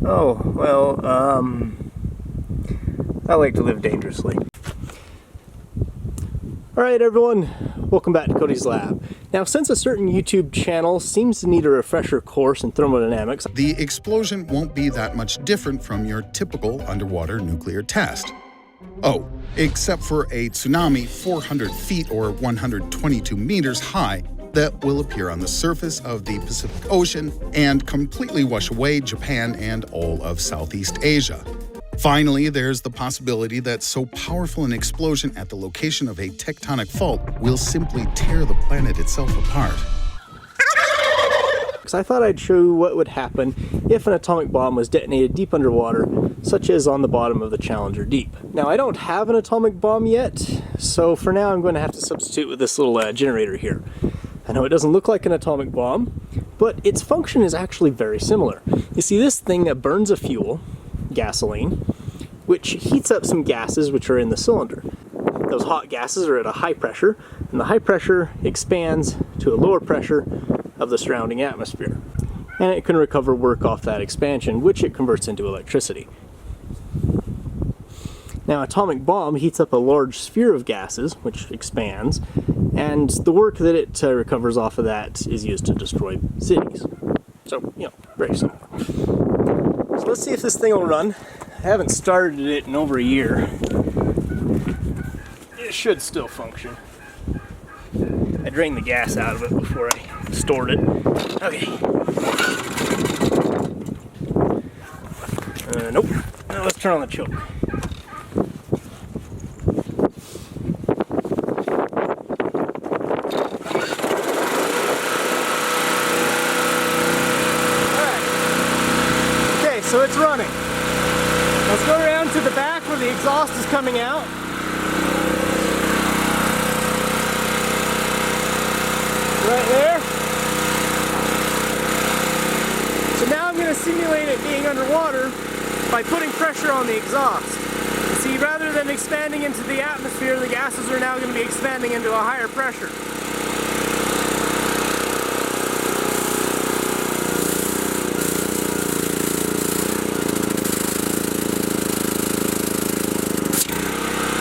Oh, well, I like to live dangerously. Alright everyone, welcome back to Cody's Lab. Now, since a certain YouTube channel seems to need a refresher course in thermodynamics, the explosion won't be that much different from your typical underwater nuclear test. Oh, except for a tsunami 400 feet or 122 meters high that will appear on the surface of the Pacific Ocean and completely wash away Japan and all of Southeast Asia. Finally, there's the possibility that so powerful an explosion at the location of a tectonic fault will simply tear the planet itself apart. I thought I'd show you what would happen if an atomic bomb was detonated deep underwater, such as on the bottom of the Challenger Deep. Now, I don't have an atomic bomb yet, so for now I'm going to have to substitute with this little generator here. I know it doesn't look like an atomic bomb, but its function is actually very similar. You see, this thing burns a fuel, gasoline, which heats up some gases which are in the cylinder. Those hot gases are at a high pressure, and the high pressure expands to a lower pressure of the surrounding atmosphere. And it can recover work off that expansion, which it converts into electricity. Now, an atomic bomb heats up a large sphere of gases, which expands, and the work that it recovers off of that is used to destroy cities. So, you know, very simple. So let's see if this thing will run. I haven't started it in over a year. It should still function. I drained the gas out of it before I stored it. Okay. Nope. Now let's turn on the choke. So it's running. Let's go around to the back where the exhaust is coming out. Right there. So now I'm going to simulate it being underwater by putting pressure on the exhaust. You see, rather than expanding into the atmosphere, the gases are now going to be expanding into a higher pressure.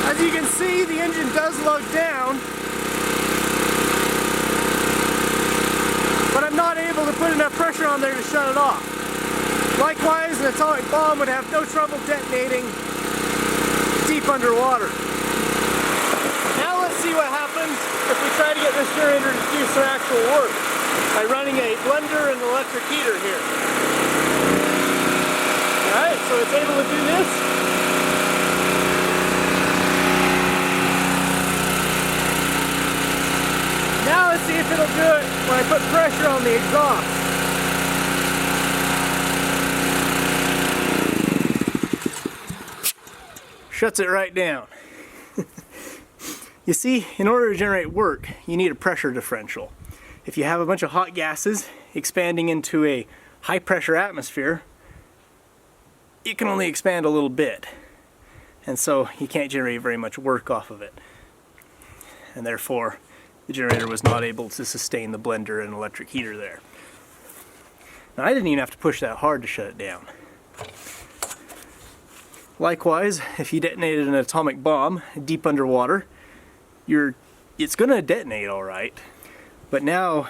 As you can see, the engine does lug down, but I'm not able to put enough pressure on there to shut it off. Likewise, an atomic bomb would have no trouble detonating deep underwater. Now let's see what happens if we try to get this generator to do some actual work by running a blender and electric heater here. Alright, so it's able to do this. Now let's see if it'll do it when I put pressure on the exhaust. Shuts it right down. You see, in order to generate work, you need a pressure differential. If you have a bunch of hot gases expanding into a high pressure atmosphere, it can only expand a little bit. And so you can't generate very much work off of it. And therefore, the generator was not able to sustain the blender and electric heater there. Now, I didn't even have to push that hard to shut it down. Likewise, if you detonated an atomic bomb deep underwater, it's going to detonate all right, but now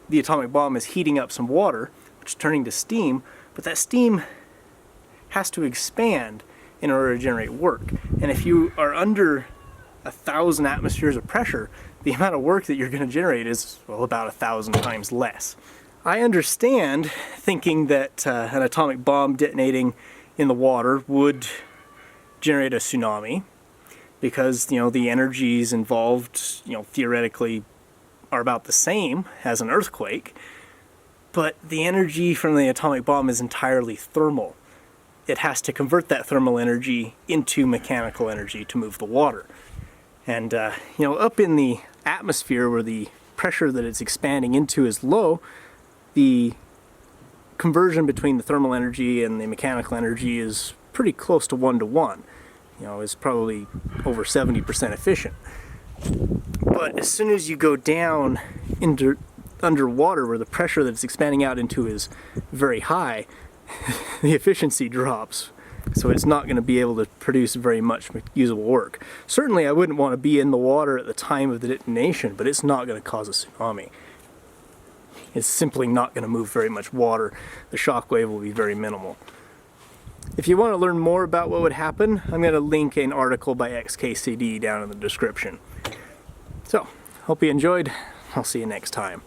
the atomic bomb is heating up some water, which is turning to steam, but that steam has to expand in order to generate work. And if you are under 1,000 atmospheres of pressure, the amount of work that you're going to generate is, well, about 1,000 times less. I understand thinking that an atomic bomb detonating in the water would generate a tsunami because, you know, the energies involved, you know, theoretically are about the same as an earthquake, but the energy from the atomic bomb is entirely thermal. It has to convert that thermal energy into mechanical energy to move the water. And, you know, up in the atmosphere where the pressure that it's expanding into is low, the conversion between the thermal energy and the mechanical energy is pretty close to 1-to-1. You know, it's probably over 70% efficient. But as soon as you go down into underwater where the pressure that it's expanding out into is very high, the efficiency drops. So it's not going to be able to produce very much usable work. Certainly I wouldn't want to be in the water at the time of the detonation, but it's not going to cause a tsunami. It's simply not going to move very much water. The shock wave will be very minimal. If you want to learn more about what would happen, I'm going to link an article by XKCD down in the description. So, hope you enjoyed. I'll see you next time.